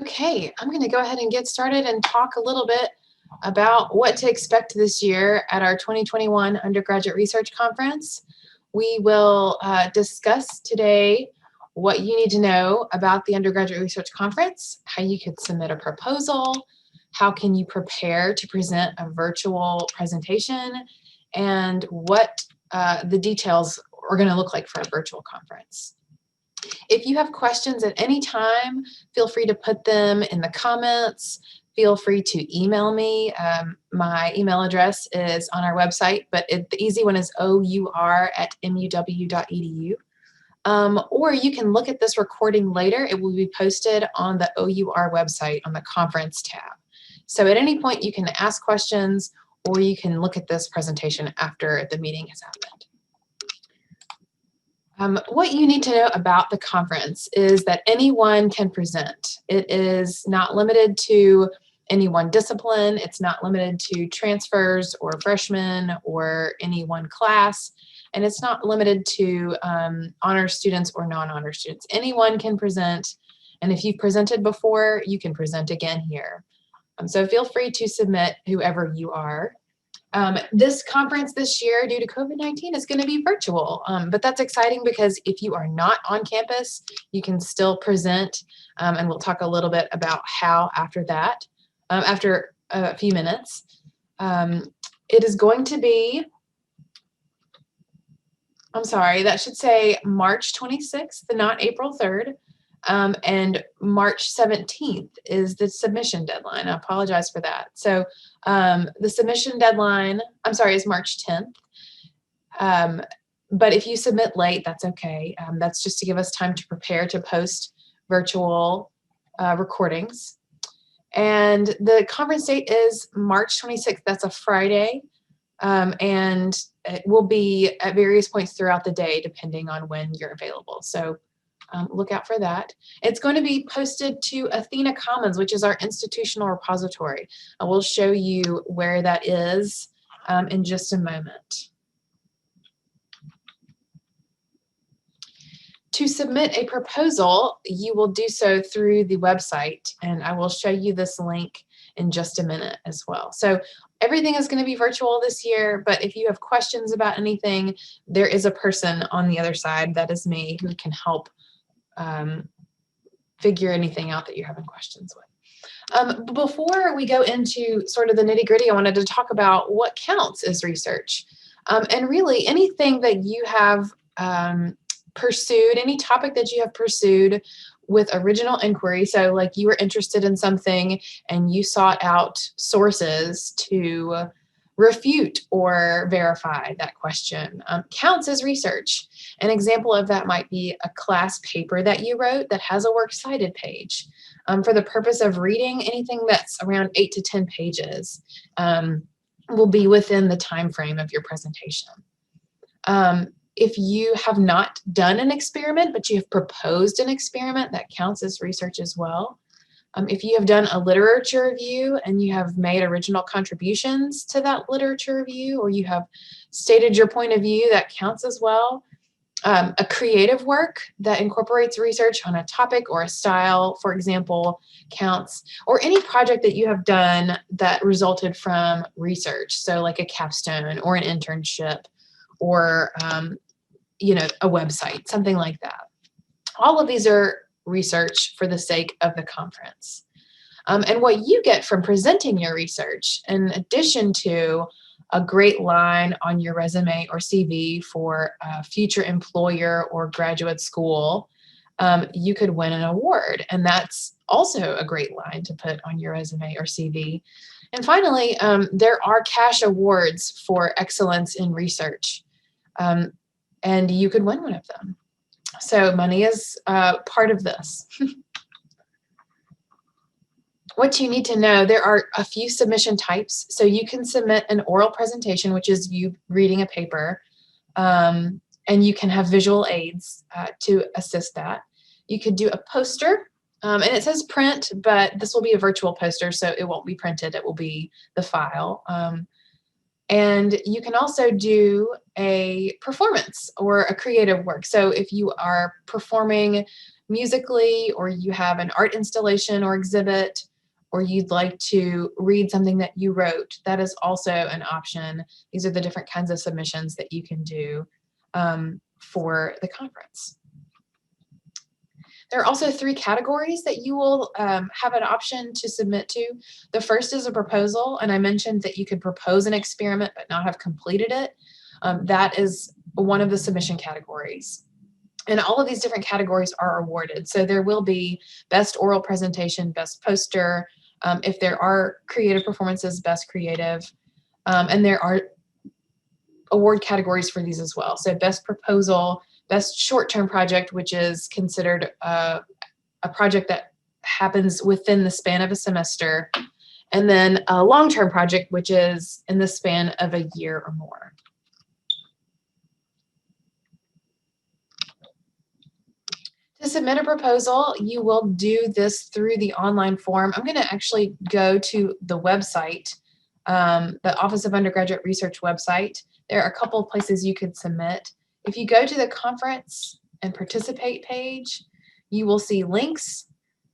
Okay, I'm going to go ahead and get started and talk a little bit about what to expect this year at our 2021 Undergraduate Research Conference. We will discuss today what you need to know about the Undergraduate Research Conference, how you could submit a proposal, how can you prepare to present a virtual presentation, and what the details are going to look like for a virtual conference. If you have questions at any time, feel free to put them in the comments. Feel free to email me. My email address is on our website, but the easy one is our@muw.edu. Or you can look at this recording later. It will be posted on the OUR website on the conference tab. So at any point you can ask questions, or you can look at this presentation after the meeting has happened. What you need to know about the conference is that anyone can present. It is not limited to any one discipline. It's not limited to transfers or freshmen or any one class. And it's not limited to honor students or non-honor students. Anyone can present. And if you've presented before, you can present again here. So feel free to submit whoever you are. This conference this year, due to COVID-19, is going to be virtual, but that's exciting because if you are not on campus, you can still present, and we'll talk a little bit about how after that, after a few minutes. It is going to be, I'm sorry, that should say March 26th, not April 3rd. And March 17th is the submission deadline. I apologize for that. So the submission deadline, I'm sorry, is March 10th. But if you submit late, that's okay. That's just to give us time to prepare to post virtual recordings. And the conference date is March 26th. That's a Friday. And it will be at various points throughout the day, depending on when you're available. So look out for that. It's going to be posted to Athena Commons, which is our institutional repository. I will show you where that is in just a moment. To submit a proposal, you will do so through the website, and I will show you this link in just a minute as well. So everything is going to be virtual this year, but if you have questions about anything, there is a person on the other side, that is me, who can help figure anything out that you're having questions with. Before we go into sort of the nitty-gritty, I wanted to talk about what counts as research. And really anything that you have pursued, any topic that you have pursued with original inquiry, so like you were interested in something and you sought out sources to refute or verify that question, counts as research. An example of that might be a class paper that you wrote that has a works cited page. For the purpose of reading, anything that's around 8 to 10 pages will be within the time frame of your presentation. If you have not done an experiment, but you have proposed an experiment, that counts as research as well. If you have done a literature review and you have made original contributions to that literature review, or you have stated your point of view, that counts as well. A creative work that incorporates research on a topic or a style, for example, counts, or any project that you have done that resulted from research. So like a capstone or an internship or you know, a website, something like that. All of these are research for the sake of the conference. And what you get from presenting your research, in addition to a great line on your resume or CV for a future employer or graduate school, you could win an award. And that's also a great line to put on your resume or CV. And finally, there are cash awards for excellence in research. And you could win one of them. So money is part of this. What you need to know, there are a few submission types. So you can submit an oral presentation, which is you reading a paper, and you can have visual aids to assist that. You could do a poster, and it says print, but this will be a virtual poster, so it won't be printed. It will be the file. And you can also do a performance or a creative work. So if you are performing musically, or you have an art installation or exhibit, or you'd like to read something that you wrote, that is also an option. These are the different kinds of submissions that you can do for the conference. There are also 3 categories that you will have an option to submit to. The first is a proposal, and I mentioned that you could propose an experiment but not have completed it. That is one of the submission categories. And all of these different categories are awarded. So there will be best oral presentation, best poster, if there are creative performances, best creative, and there are award categories for these as well. So best proposal, best short-term project, which is considered a project that happens within the span of a semester, and then a long-term project, which is in the span of a year or more. To submit a proposal, you will do this through the online form. I'm going to actually go to the website, the Office of Undergraduate Research website. There are a couple of places you could submit. If you go to the conference and participate page, you will see links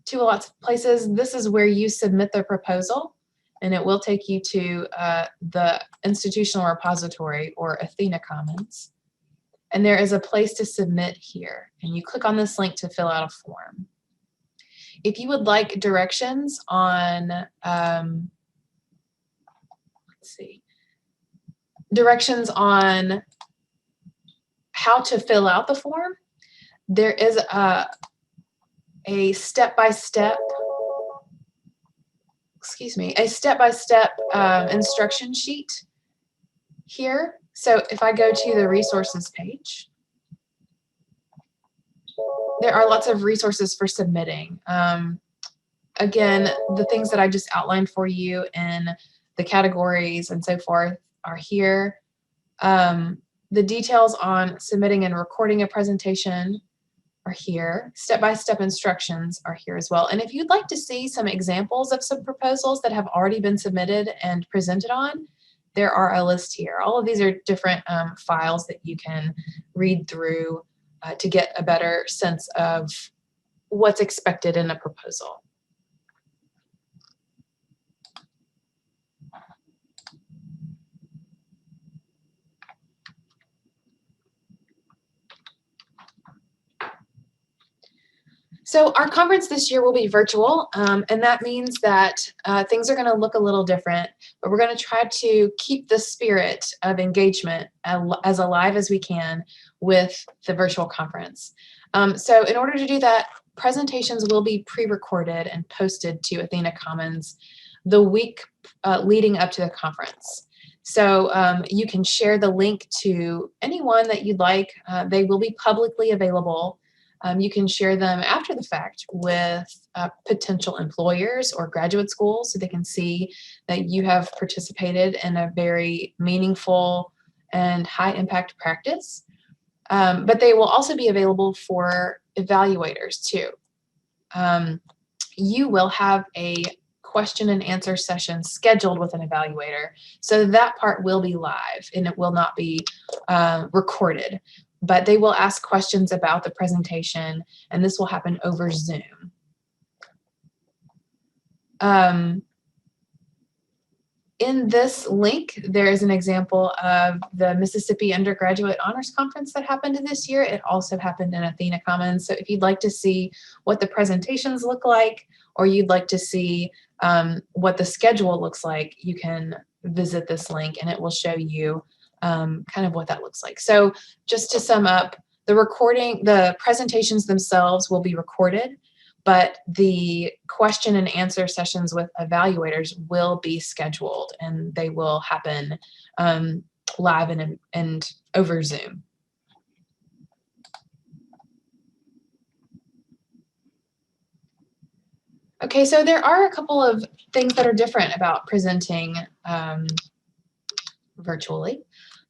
to lots of places. This is where you submit the proposal, and it will take you to the institutional repository, or Athena Commons. And there is a place to submit here, and you click on this link to fill out a form. If you would like directions on, directions on how to fill out the form, there is a step-by-step, instruction sheet here. So if I go to the resources page, there are lots of resources for submitting. Again, the things that I just outlined for you in the categories and so forth are here. The details on submitting and recording a presentation are here. Step-by-step instructions are here as well. And if you'd like to see some examples of some proposals that have already been submitted and presented on, there are a list here. All of these are different files that you can read through to get a better sense of what's expected in a proposal. So our conference this year will be virtual, and that means that things are going to look a little different, but we're going to try to keep the spirit of engagement as alive as we can with the virtual conference. So in order to do that, presentations will be pre-recorded and posted to Athena Commons the week leading up to the conference. So you can share the link to anyone that you'd like. They will be publicly available. You can share them after the fact with potential employers or graduate schools, so they can see that you have participated in a very meaningful and high impact practice. But they will also be available for evaluators too. You will have a question and answer session scheduled with an evaluator, so that part will be live and it will not be recorded. But they will ask questions about the presentation, and this will happen over Zoom. In this link, there is an example of the Mississippi Undergraduate Honors Conference that happened this year. It also happened in Athena Commons. So if you'd like to see what the presentations look like, or you'd like to see what the schedule looks like, you can visit this link and it will show you kind of what that looks like. So just to sum up, the presentations themselves will be recorded, but the question and answer sessions with evaluators will be scheduled, and they will happen live and over Zoom. Okay, so there are a couple of things that are different about presenting virtually.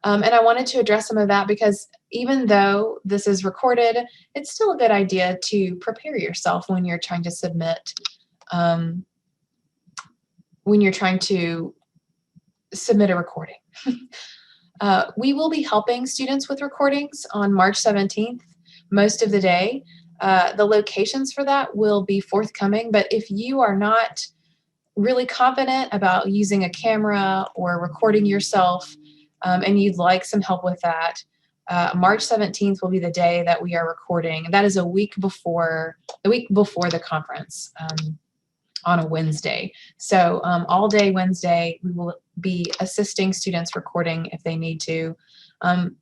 And I wanted to address some of that because even though this is recorded, it's still a good idea to prepare yourself when you're trying to submit, a recording. We will be helping students with recordings on March 17th, most of the day. The locations for that will be forthcoming, but if you are not really confident about using a camera or recording yourself, and you'd like some help with that, March 17th will be the day that we are recording. That is a week before the conference, on a Wednesday. So all day Wednesday, we will be assisting students recording if they need to.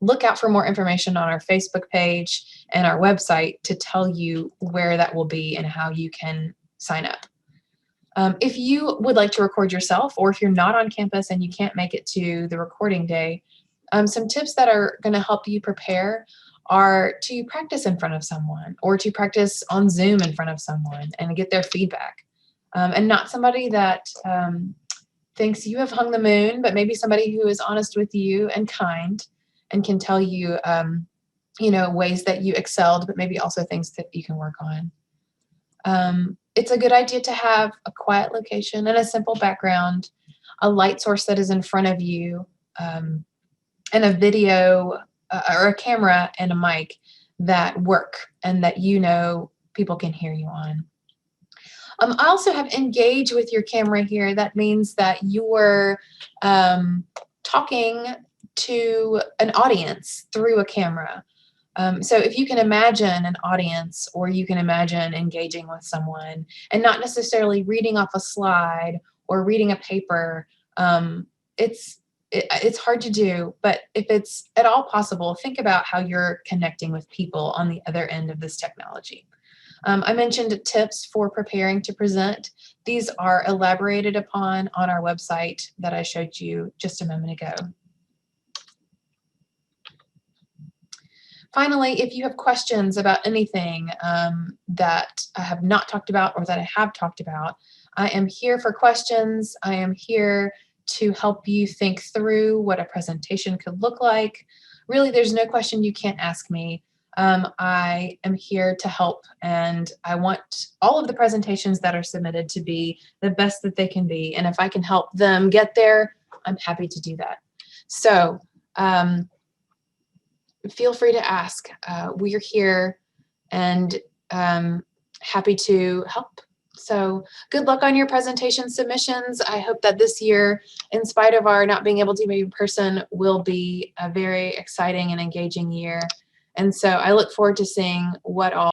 Look out for more information on our Facebook page and our website to tell you where that will be and how you can sign up. If you would like to record yourself, or if you're not on campus and you can't make it to the recording day, some tips that are going to help you prepare are to practice in front of someone, or to practice on Zoom in front of someone and get their feedback. And not somebody that thinks you have hung the moon, but maybe somebody who is honest with you and kind and can tell you, ways that you excelled, but maybe also things that you can work on. It's a good idea to have a quiet location and a simple background, a light source that is in front of you, and a video or a camera and a mic that work and that people can hear you on. I also have engage with your camera here. That means that you're talking to an audience through a camera. So if you can imagine an audience, or you can imagine engaging with someone and not necessarily reading off a slide or reading a paper, it's hard to do, but if it's at all possible, think about how you're connecting with people on the other end of this technology. I mentioned tips for preparing to present. These are elaborated upon on our website that I showed you just a moment ago. Finally, if you have questions about anything that I have not talked about or that I have talked about, I am here for questions. I am here to help you think through what a presentation could look like. Really, there's no question you can't ask me. I am here to help, and I want all of the presentations that are submitted to be the best that they can be. And if I can help them get there, I'm happy to do that. So feel free to ask. We're here and happy to help. So good luck on your presentation submissions. I hope that this year, in spite of our not being able to be in person, will be a very exciting and engaging year. And so I look forward to seeing what all